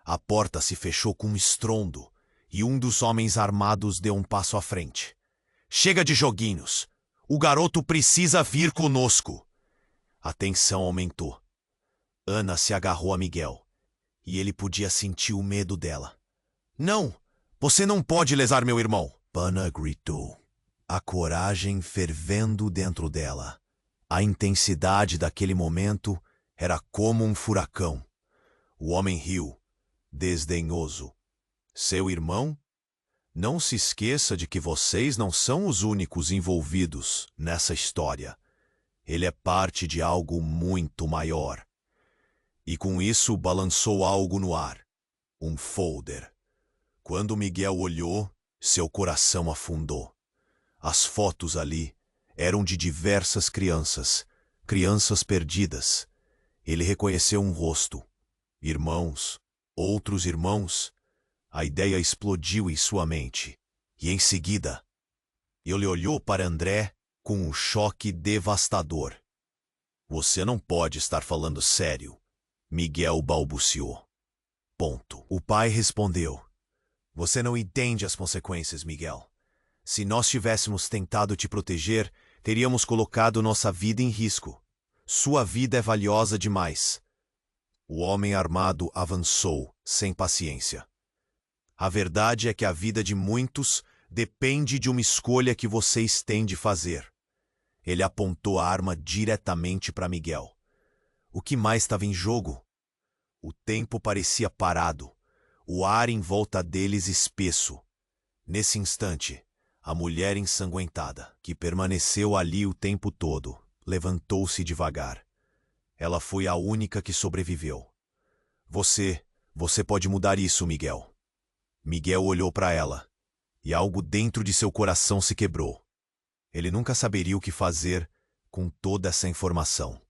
A porta se fechou com um estrondo, e um dos homens armados deu um passo à frente. Chega de joguinhos! O garoto precisa vir conosco! A tensão aumentou. Ana se agarrou a Miguel, e ele podia sentir o medo dela. Não! Você não pode lesar meu irmão! Ana gritou, a coragem fervendo dentro dela. A intensidade daquele momento era como um furacão. O homem riu, desdenhoso. Seu irmão? Não se esqueça de que vocês não são os únicos envolvidos nessa história. Ele é parte de algo muito maior. E com isso balançou algo no ar. Um folder. Quando Miguel olhou, seu coração afundou. As fotos ali eram de diversas crianças, crianças perdidas. Ele reconheceu um rosto. Irmãos, outros irmãos. A ideia explodiu em sua mente. E em seguida, ele olhou para André com um choque devastador. Você não pode estar falando sério, Miguel balbuciou. Ponto. O pai respondeu. Você não entende as consequências, Miguel. Se nós tivéssemos tentado te proteger, teríamos colocado nossa vida em risco. Sua vida é valiosa demais. O homem armado avançou, sem paciência. A verdade é que a vida de muitos depende de uma escolha que vocês têm de fazer. Ele apontou a arma diretamente para Miguel. O que mais estava em jogo? O tempo parecia parado, o ar em volta deles espesso. Nesse instante, a mulher ensanguentada, que permaneceu ali o tempo todo, levantou-se devagar. Ela foi a única que sobreviveu. Você pode mudar isso, Miguel. Miguel olhou para ela, e algo dentro de seu coração se quebrou. Ele nunca saberia o que fazer com toda essa informação.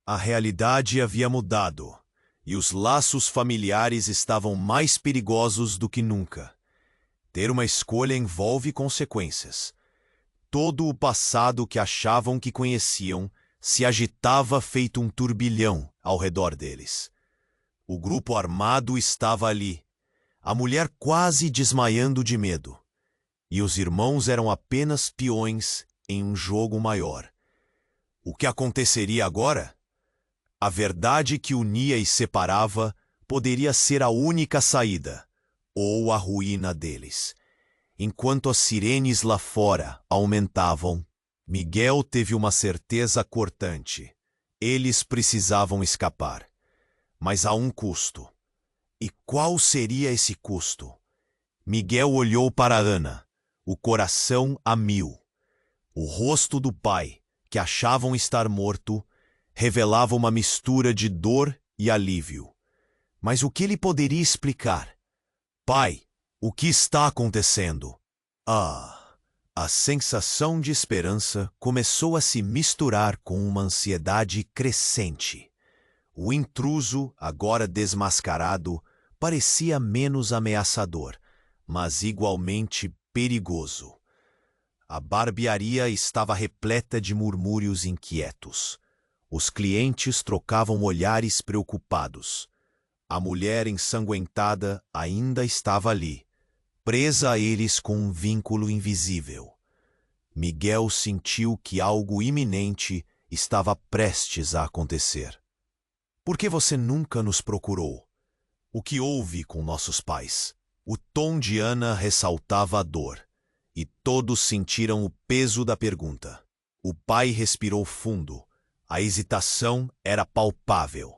A realidade havia mudado, e os laços familiares estavam mais perigosos do que nunca. Ter uma escolha envolve consequências. Todo o passado que achavam que conheciam se agitava feito um turbilhão ao redor deles. O grupo armado estava ali, a mulher quase desmaiando de medo. E os irmãos eram apenas peões em um jogo maior. O que aconteceria agora? A verdade que unia e separava poderia ser a única saída, ou a ruína deles. Enquanto as sirenes lá fora aumentavam, Miguel teve uma certeza cortante. Eles precisavam escapar, mas a um custo. E qual seria esse custo? Miguel olhou para Ana, o coração a mil. O rosto do pai, que achavam estar morto, revelava uma mistura de dor e alívio. Mas o que ele poderia explicar? Pai, o que está acontecendo? A sensação de esperança começou a se misturar com uma ansiedade crescente. O intruso, agora desmascarado, parecia menos ameaçador, mas igualmente perigoso. A barbearia estava repleta de murmúrios inquietos. Os clientes trocavam olhares preocupados. A mulher ensanguentada ainda estava ali, presa a eles com um vínculo invisível. Miguel sentiu que algo iminente estava prestes a acontecer. Por que você nunca nos procurou? O que houve com nossos pais? O tom de Ana ressaltava a dor, e todos sentiram o peso da pergunta. O pai respirou fundo. A hesitação era palpável.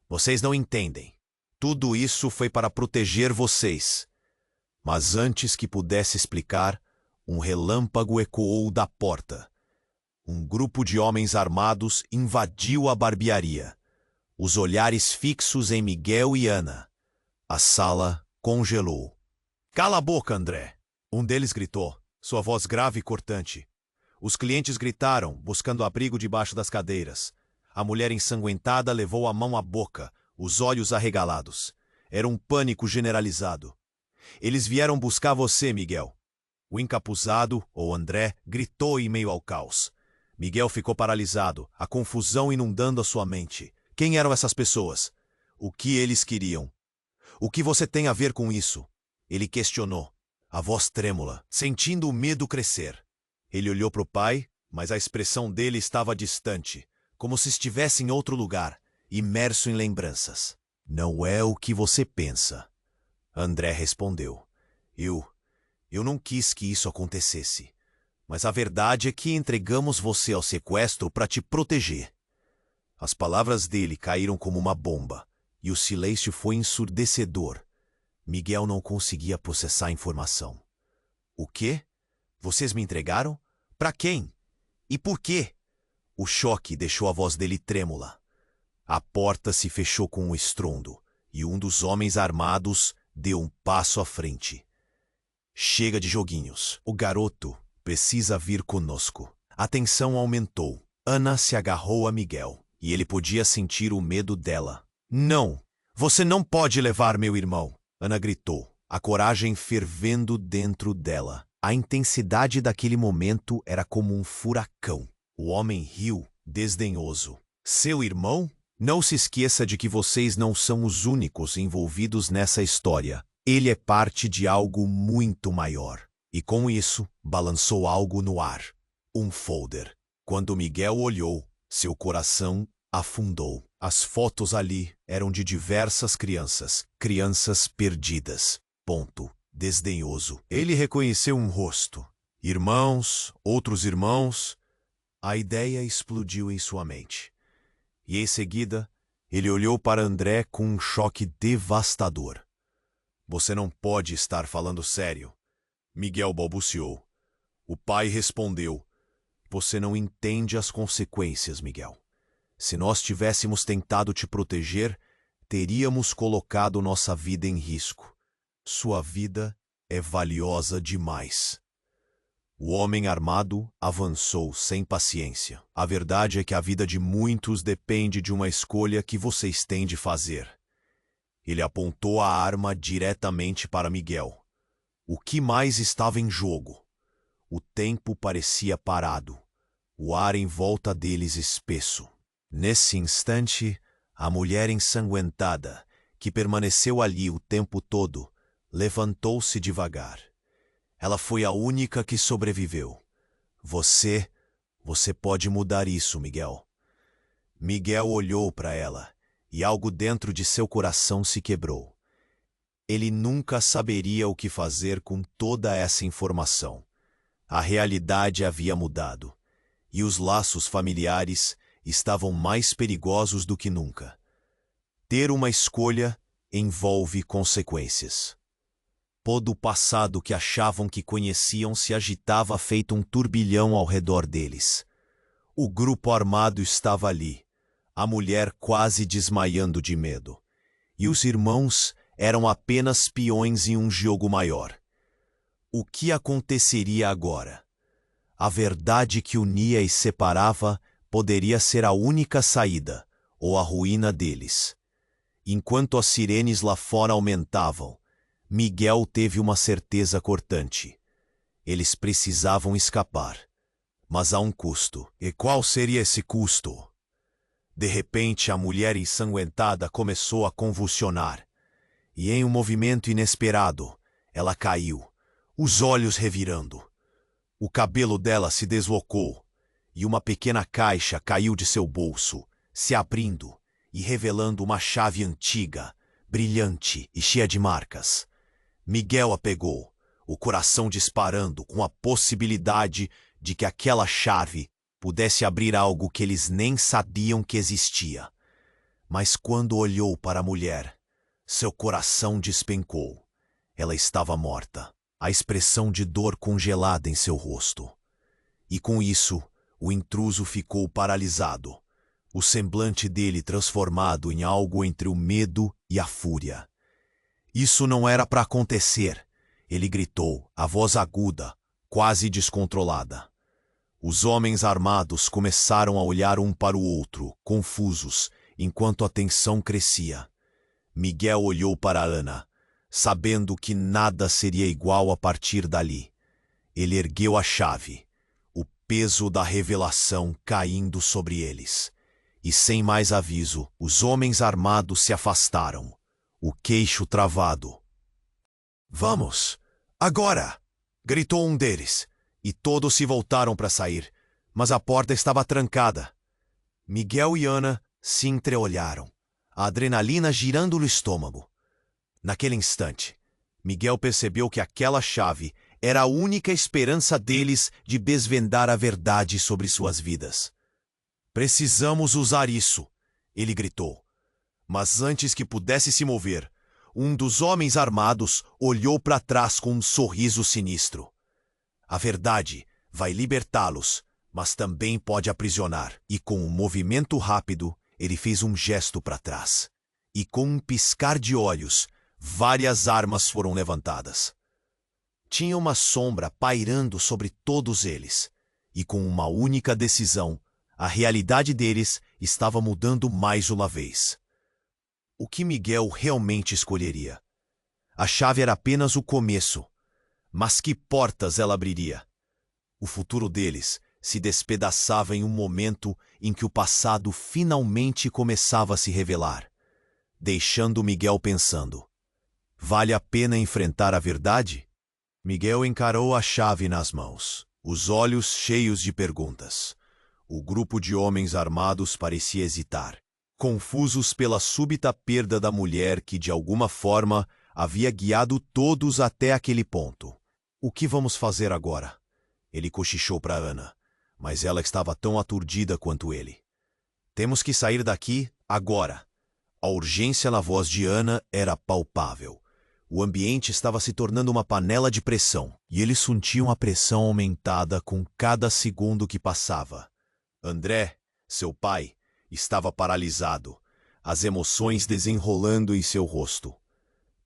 Vocês não entendem. Tudo isso foi para proteger vocês. Mas antes que pudesse explicar, um relâmpago ecoou da porta. Um grupo de homens armados invadiu a barbearia, os olhares fixos em Miguel e Ana. A sala congelou. Cala a boca, André! Um deles gritou, sua voz grave e cortante. Os clientes gritaram, buscando abrigo debaixo das cadeiras. A mulher ensanguentada levou a mão à boca, os olhos arregalados. Era um pânico generalizado. Eles vieram buscar você, Miguel. O encapuzado, ou André, gritou em meio ao caos. Miguel ficou paralisado, a confusão inundando a sua mente. Quem eram essas pessoas? O que eles queriam? O que você tem a ver com isso? Ele questionou, a voz trêmula, sentindo o medo crescer. Ele olhou para o pai, mas a expressão dele estava distante, como se estivesse em outro lugar, imerso em lembranças. Não é o que você pensa. André respondeu. Eu não quis que isso acontecesse. Mas a verdade é que entregamos você ao sequestro para te proteger. As palavras dele caíram como uma bomba, e o silêncio foi ensurdecedor. Miguel não conseguia processar a informação. O quê? Vocês me entregaram? Para quem? E por quê? O choque deixou a voz dele trêmula. A porta se fechou com um estrondo, e um dos homens armados deu um passo à frente. Chega de joguinhos. O garoto, precisa vir conosco. A tensão aumentou. Ana se agarrou a Miguel, e ele podia sentir o medo dela. Não! Você não pode levar meu irmão! Ana gritou, a coragem fervendo dentro dela. A intensidade daquele momento era como um furacão. O homem riu, desdenhoso. Seu irmão? Não se esqueça de que vocês não são os únicos envolvidos nessa história. Ele é parte de algo muito maior. E com isso, balançou algo no ar. Um folder. Quando Miguel olhou, seu coração afundou. As fotos ali eram de diversas crianças. Crianças perdidas. Ponto. Desdenhoso. Ele reconheceu um rosto. Irmãos, outros irmãos. A ideia explodiu em sua mente. E em seguida, ele olhou para André com um choque devastador. Você não pode estar falando sério. Miguel balbuciou. O pai respondeu. Você não entende as consequências, Miguel. Se nós tivéssemos tentado te proteger, teríamos colocado nossa vida em risco. Sua vida é valiosa demais. O homem armado avançou sem paciência. A verdade é que a vida de muitos depende de uma escolha que vocês têm de fazer. Ele apontou a arma diretamente para Miguel. O que mais estava em jogo? O tempo parecia parado. O ar em volta deles espesso. Nesse instante, a mulher ensanguentada, que permaneceu ali o tempo todo, levantou-se devagar. Ela foi a única que sobreviveu. Você pode mudar isso, Miguel. Miguel olhou para ela, e algo dentro de seu coração se quebrou. Ele nunca saberia o que fazer com toda essa informação. A realidade havia mudado, e os laços familiares estavam mais perigosos do que nunca. Ter uma escolha envolve consequências. Todo o passado que achavam que conheciam se agitava feito um turbilhão ao redor deles. O grupo armado estava ali, a mulher quase desmaiando de medo. E os irmãos eram apenas peões em um jogo maior. O que aconteceria agora? A verdade que unia e separava poderia ser a única saída, ou a ruína deles. Enquanto as sirenes lá fora aumentavam, Miguel teve uma certeza cortante. Eles precisavam escapar, mas a um custo. E qual seria esse custo? De repente, a mulher ensanguentada começou a convulsionar, e em um movimento inesperado, ela caiu, os olhos revirando. O cabelo dela se deslocou, e uma pequena caixa caiu de seu bolso, se abrindo e revelando uma chave antiga, brilhante e cheia de marcas. Miguel a pegou, o coração disparando com a possibilidade de que aquela chave pudesse abrir algo que eles nem sabiam que existia. Mas quando olhou para a mulher, seu coração despencou. Ela estava morta, a expressão de dor congelada em seu rosto. E com isso, o intruso ficou paralisado, o semblante dele transformado em algo entre o medo e a fúria. Isso não era para acontecer, ele gritou, a voz aguda, quase descontrolada. Os homens armados começaram a olhar um para o outro, confusos, enquanto a tensão crescia. Miguel olhou para Ana, sabendo que nada seria igual a partir dali. Ele ergueu a chave, o peso da revelação caindo sobre eles. E sem mais aviso, os homens armados se afastaram, o queixo travado. Vamos! Agora! Gritou um deles, e todos se voltaram para sair, mas a porta estava trancada. Miguel e Ana se entreolharam, a adrenalina girando no estômago. Naquele instante, Miguel percebeu que aquela chave era a única esperança deles de desvendar a verdade sobre suas vidas. Precisamos usar isso, ele gritou. Mas antes que pudesse se mover, um dos homens armados olhou para trás com um sorriso sinistro. A verdade vai libertá-los, mas também pode aprisionar. E com um movimento rápido, ele fez um gesto para trás. E com um piscar de olhos, várias armas foram levantadas. Tinha uma sombra pairando sobre todos eles, e com uma única decisão, a realidade deles estava mudando mais uma vez. O que Miguel realmente escolheria? A chave era apenas o começo, mas que portas ela abriria? O futuro deles se despedaçava em um momento em que o passado finalmente começava a se revelar, deixando Miguel pensando: vale a pena enfrentar a verdade? Miguel encarou a chave nas mãos, os olhos cheios de perguntas. O grupo de homens armados parecia hesitar, confusos pela súbita perda da mulher que, de alguma forma, havia guiado todos até aquele ponto. O que vamos fazer agora? Ele cochichou para Ana, mas ela estava tão aturdida quanto ele. Temos que sair daqui agora. A urgência na voz de Ana era palpável. O ambiente estava se tornando uma panela de pressão, e eles sentiam a pressão aumentada com cada segundo que passava. André, seu pai, estava paralisado, as emoções desenrolando em seu rosto.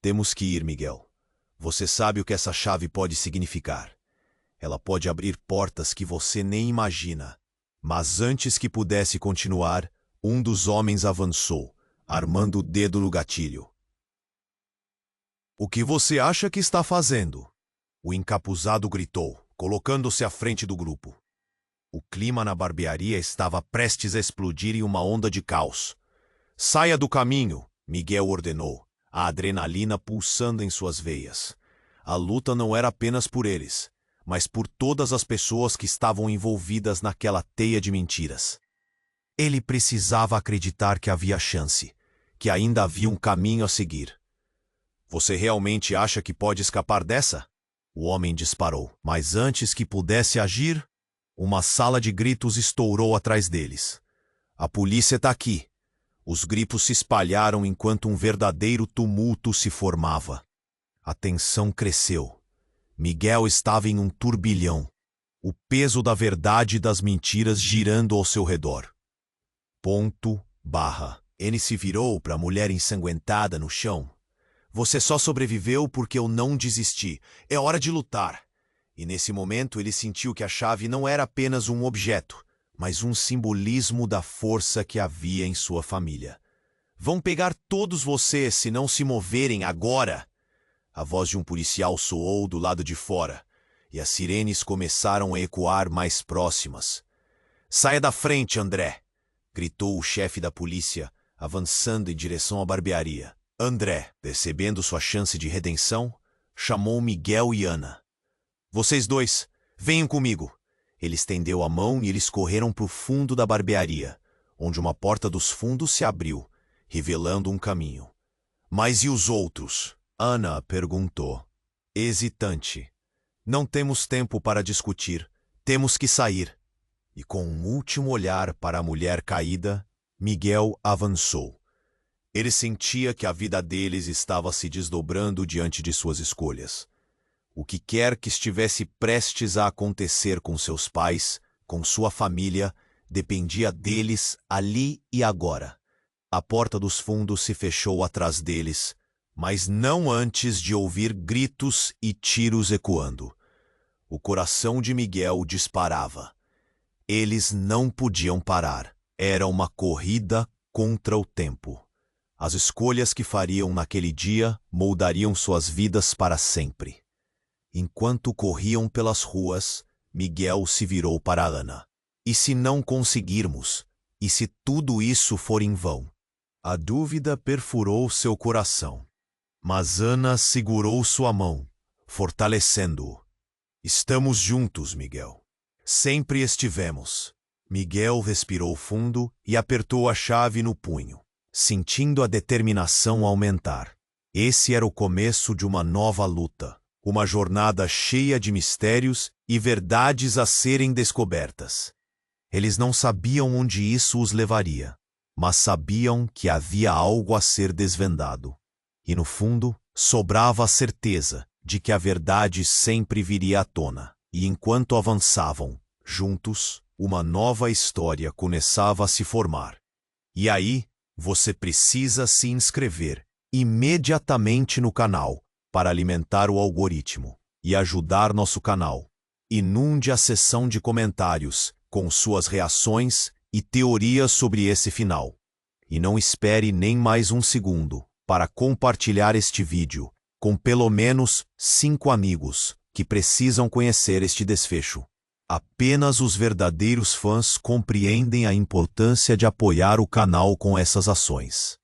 Temos que ir, Miguel. Você sabe o que essa chave pode significar. Ela pode abrir portas que você nem imagina. Mas antes que pudesse continuar, um dos homens avançou, armando o dedo no gatilho. O que você acha que está fazendo? O encapuzado gritou, colocando-se à frente do grupo. O clima na barbearia estava prestes a explodir em uma onda de caos. Saia do caminho, Miguel ordenou, a adrenalina pulsando em suas veias. A luta não era apenas por eles, mas por todas as pessoas que estavam envolvidas naquela teia de mentiras. Ele precisava acreditar que havia chance, que ainda havia um caminho a seguir. Você realmente acha que pode escapar dessa? O homem disparou, mas antes que pudesse agir, uma sala de gritos estourou atrás deles. A polícia está aqui. Os gritos se espalharam enquanto um verdadeiro tumulto se formava. A tensão cresceu. Miguel estava em um turbilhão, o peso da verdade e das mentiras girando ao seu redor. Ele se virou para a mulher ensanguentada no chão. Você só sobreviveu porque eu não desisti. É hora de lutar. E nesse momento ele sentiu que a chave não era apenas um objeto, mas um simbolismo da força que havia em sua família. Vão pegar todos vocês se não se moverem agora. A voz de um policial soou do lado de fora, e as sirenes começaram a ecoar mais próximas. Saia da frente, André! Gritou o chefe da polícia, avançando em direção à barbearia. André, percebendo sua chance de redenção, chamou Miguel e Ana. Vocês dois, venham comigo. Ele estendeu a mão e eles correram para o fundo da barbearia, onde uma porta dos fundos se abriu, revelando um caminho. Mas e os outros? Ana perguntou, hesitante. Não temos tempo para discutir. Temos que sair. E com um último olhar para a mulher caída, Miguel avançou. Ele sentia que a vida deles estava se desdobrando diante de suas escolhas. O que quer que estivesse prestes a acontecer com seus pais, com sua família, dependia deles ali e agora. A porta dos fundos se fechou atrás deles, mas não antes de ouvir gritos e tiros ecoando. O coração de Miguel disparava. Eles não podiam parar. Era uma corrida contra o tempo. As escolhas que fariam naquele dia moldariam suas vidas para sempre. Enquanto corriam pelas ruas, Miguel se virou para Ana. E se não conseguirmos? E se tudo isso for em vão? A dúvida perfurou seu coração. Mas Ana segurou sua mão, fortalecendo-o. Estamos juntos, Miguel. Sempre estivemos. Miguel respirou fundo e apertou a chave no punho, sentindo a determinação aumentar. Esse era o começo de uma nova luta, uma jornada cheia de mistérios e verdades a serem descobertas. Eles não sabiam onde isso os levaria, mas sabiam que havia algo a ser desvendado. E no fundo, sobrava a certeza de que a verdade sempre viria à tona. E enquanto avançavam, juntos, uma nova história começava a se formar. E aí, você precisa se inscrever imediatamente no canal para alimentar o algoritmo. e ajudar nosso canal. Inunde a seção de comentários com suas reações e teorias sobre esse final. E não espere nem mais um segundo para compartilhar este vídeo com pelo menos 5 amigos que precisam conhecer este desfecho. Apenas os verdadeiros fãs compreendem a importância de apoiar o canal com essas ações.